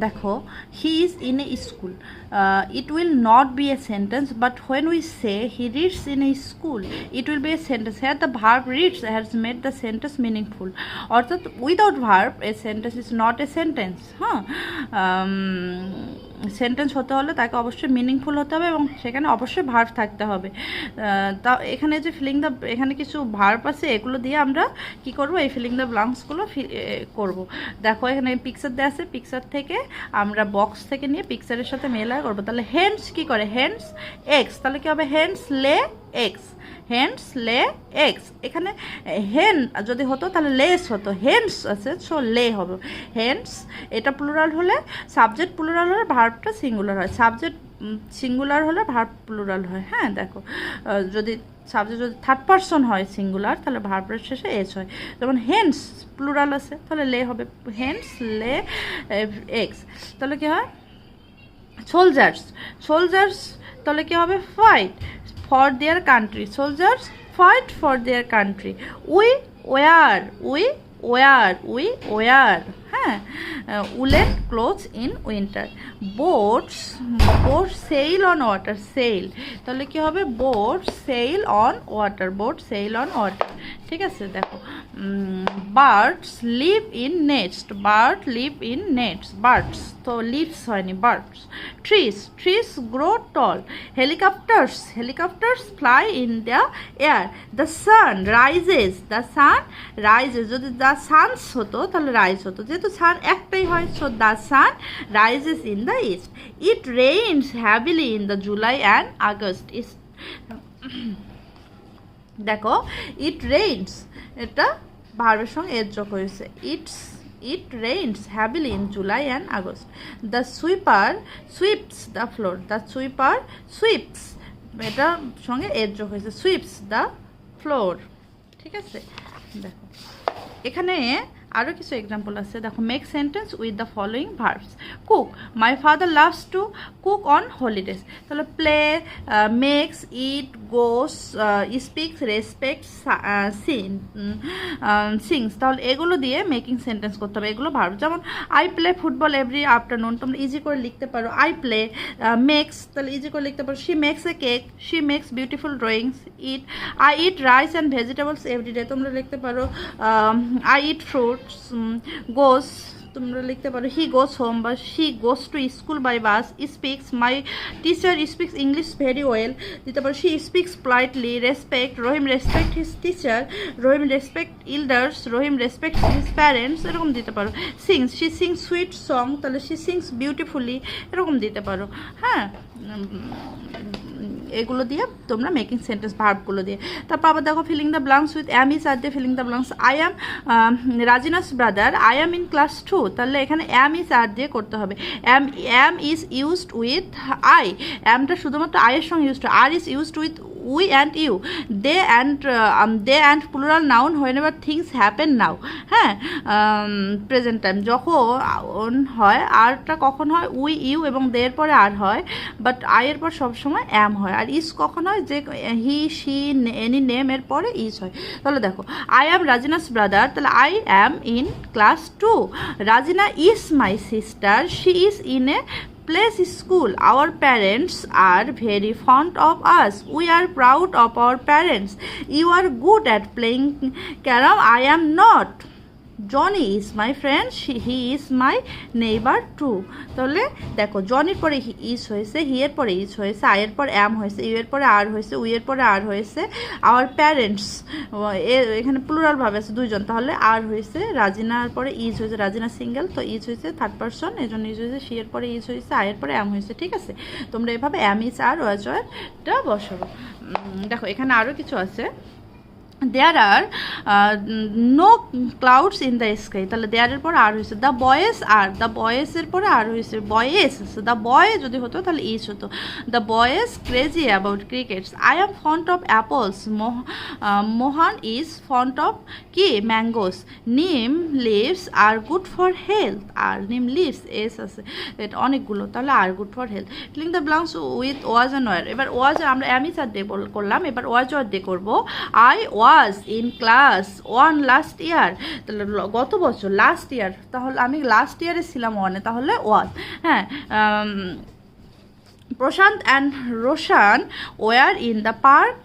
দেখো, he is in A school, it will not be a sentence, but when we say he reads in a school, it will be a sentence. Here the verb reads has made the sentence meaningful. অর্থাৎ without verb a sentence is not a sentence. হ্যাঁ, sentence হতে হলে তাকে অবশ্যই meaningful হতে হবে এবং সেখানে অবশ্যই ভার্ব থাকতে হবে। তা এখানে যে ফিলিং দ্য, এখানে কিছু ভার্ব আছে, এগুলো দিয়ে আমরা কি করব, এই ফিলিং দ্য ব্লাঙ্কসগুলো করব। দেখো এখানে পিকচার দেওয়া আছে, পিকচার থেকে আমরা বক্স থেকে নিয়ে পিকচারের সাথে মেলা করবো। তাহলে হেন্স কি করে, হেন্স এক্স, তাহলে কি হবে, হেন্স লে এক্স, হেন্স লে এক্স। এখানে হেন যদি হতো তাহলে লেস হতো, হেন্স আছে সো লে হবে। হেন্স এটা প্লুরাল হলে, সাবজেক্ট প্লুরাল হলে ভার্বটা সিঙ্গুলার হয়, সাবজেক্ট সিঙ্গুলার হলে ভার্ব প্লুরাল হয়। হ্যাঁ দেখো, যদি সাবজেক্ট যদি থার্ড পারসন হয় সিঙ্গুলার, তাহলে ভার্বের শেষে এস হয়। যেমন হেন্স প্লুরাল আছে, তাহলে লে হবে, হেন্স লে এক্স। তাহলে কি হয়, সোলজার্স, সোলজার্স তাহলে কি হবে, fight for their country, soldiers fight for their country. We wear, we wear, we wear, হ্যাঁ, woollen clothes in winter. Boats, boat sail on water, sail তাহলে কি হবে, boat sail on water, boat sail on water. ঠিক আছে, দেখো birds live in nest, bird live in nest, birds তো lives হয়নি, birds. Trees, trees grow tall. Helicopters, helicopters fly in the air. The sun rises, the sun rises, যদি the Sans হতো তাহলে rise হতো, যেহেতু সান একটাই হয় so the sun rises in the east. It rains heavily in the July and August. দেখো it rains, এটা ভার্বের সঙ্গে এর যোগ হয়েছে, it's, it rains heavily in July and August. The sweeper sweeps the floor, the sweeper sweeps, এটার সঙ্গে এর যোগ হয়েছে, সুইপস দ্য ফ্লোর। ঠিক আছে, দেখো এখানে আরও কিছু এক্সাম্পল আছে। দেখো, make sentence with the following verbs. Cook, my father loves to cook on holidays. তাহলে প্লে, মেক্স, ইট, গোস, স্পিক্স, রেসপেক্টস, সিন, সিংস, তাহলে এগুলো দিয়ে মেকিং সেন্টেন্স করতে হবে, এগুলো ভার্ব। যেমন I play football every afternoon, তোমরা ইজি করে লিখতে পারো আই প্লে। মেক্স তাহলে ইজি করে লিখতে পারো, she makes a cake, she makes beautiful drawings. Eat, I eat rice and vegetables everyday, তোমরা লিখতে পারো আই ইট ফ্রুট। গোস তোমরা লিখতে পারো হি গোস হোম বা she goes to school by bus. Speaks, my teacher speaks English very well, দিতে পারো she speaks politely. Respect, Rahim respect his teacher, Rahim respect elders, Rahim respect his parents, এরকম দিতে পারো। Sings, she sings sweet song, তাহলে she sings beautifully, এরকম দিতে পারো। হ্যাঁ, এগুলো দিয়ে তোমরা মেকিং সেন্টেন্স ভার্বগুলো দিয়ে। তারপর আবার দেখো filling the blanks with am is are দিয়ে filling the blanks. I am Rajina's brother, I am in class 2, তাহলে এখানে অ্যাম ইজ আর দিয়ে করতে হবে। Am is used with I, অ্যামটা শুধুমাত্র আই এর সঙ্গে used, are is used with we and you. They and plural noun whenever things happen now. হ্যাঁ, প্রেজেন্ট টাইম যখন হয়, আরটা কখন হয়, উই ইউ এবং দের পরে আর হয়, বাট আয়ের পর সবসময় অ্যাম হয়। আর ইজ কখন হয়, যে হি শি এনি নেম এর পরে ইজ হয়। তাহলে দেখো আই অ্যাম রাজিনাস ব্রাদার, তাহলে I am in class 2। Rajina is my sister, she is in a place school. Our parents are very fond of us. We are proud of our parents. You are good at playing carom. I am not. Johnny is my friend, he is my neighbour too. তাহলে দেখো জনির পরে is হয়েছে, হি এর পরে is হয়েছে, আয়ের পর অ্যাম হয়েছে, ইউ এর পরে আর হয়েছে, উই এর পরে আর হয়েছে। আওয়ার প্যারেন্টস এখানে প্লুরাল ভাবে আছে দুইজন, তাহলে আর হয়েছে, রাজিনার পরে ইজ হয়েছে, রাজিনা সিঙ্গেল তো ইজ হয়েছে থার্ড পারসন, এই জন্য ইজ হয়েছে, সি এর পরে ইজ হয়েছে, আয়ের পরে অ্যাম হয়েছে। ঠিক আছে, তোমরা এভাবে অ্যাম ইজ আর ওয়াজ ওয়ারটা বসাবো। দেখো এখানে আরও কিছু আছে। there are no clouds in the sky, তাহলে there এর পর আর হয়েছে। the boys are, the boys এর পরে আর হয়েছে, boys, the boy যদি হতো তাহলে ইজ হতো। the boys crazy about crickets. I am fond of apples. Mohan is fond of কি, mangoes. neem leaves are good for health, আর neem leaves এস আছে, এটা অনেকগুলো, তাহলে আর good for health. filling the blanks with was and were। এবার was আমরা am is আর দিয়ে করলাম, এবার was or দিয়ে করবো। I was in class 1 last year, তাহলে গত বছর লাস্ট ইয়ার, তাহলে আমি লাস্ট ইয়ারে ছিলাম 1-এ, তাহলে ওয়াজ। হ্যাঁ, Prashant and Roshan were in the park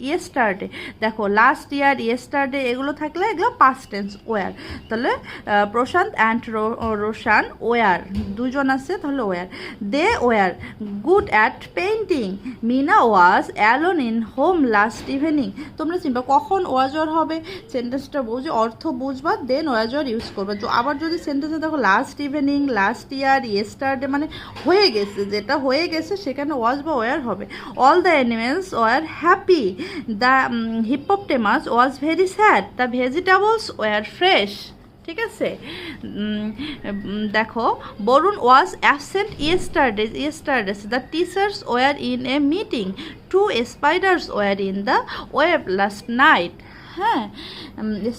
yesterday. দেখো লাস্ট ইয়ার, ইয়েস্টারডে এগুলো থাকলে এগুলো পাস্ট টেন্স ওয়ার, তাহলে প্রশান্ত অ্যান্ড রোশান ওয়ার, দুজন আছে তাহলে were. They were good at painting, Meena was alone in home last evening. তোমরা চিন্তা কখন ওয়াজর হবে, সেন্টেন্সটা বুঝে অর্থ বুঝবা, দেন ওয়াজর ইউজ করবে। আবার যদি সেন্টেন্সে দেখো last evening, last year, yesterday মানে হয়ে গেছে, যেটা হয়ে গেছে সেখানে ওয়াজ বা ওয়ার হবে। All the animals were happy, the hippopotamus was very sad, the vegetables were fresh। ঠিক আছে, দেখো Varun was absent yesterday, the teachers were in a meeting, 2 spiders were in the web last night। হ্যাঁ,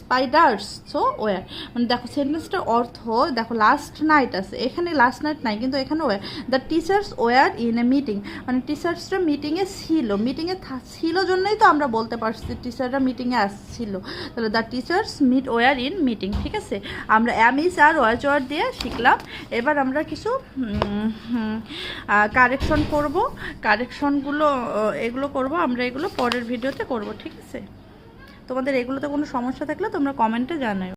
spiders so were, মানে দেখো সেন্টেন্সটার অর্থ, দেখো last night আছে, এখানে লাস্ট নাইট নাই কিন্তু এখানে were. The teachers were in a meeting, মানে টিচার্সরা মিটিংয়ে ছিল, মিটিংয়ে ছিল জন্যই তো আমরা বলতে পারছি টিচাররা মিটিংয়ে আসছিল, তাহলে the teachers meet were in meeting. ঠিক আছে, আমরা অ্যামিস আর ওয়াজ ওয়ার দিয়ে শিখলাম। এবার আমরা কিছু কারেকশন করব, কারেকশনগুলো এগুলো করব আমরা, এগুলো পরের ভিডিওতে করব। ঠিক আছে, তোমাদের এগুলোতে কোনো সমস্যা থাকলে তোমরা কমেন্টে জানাও।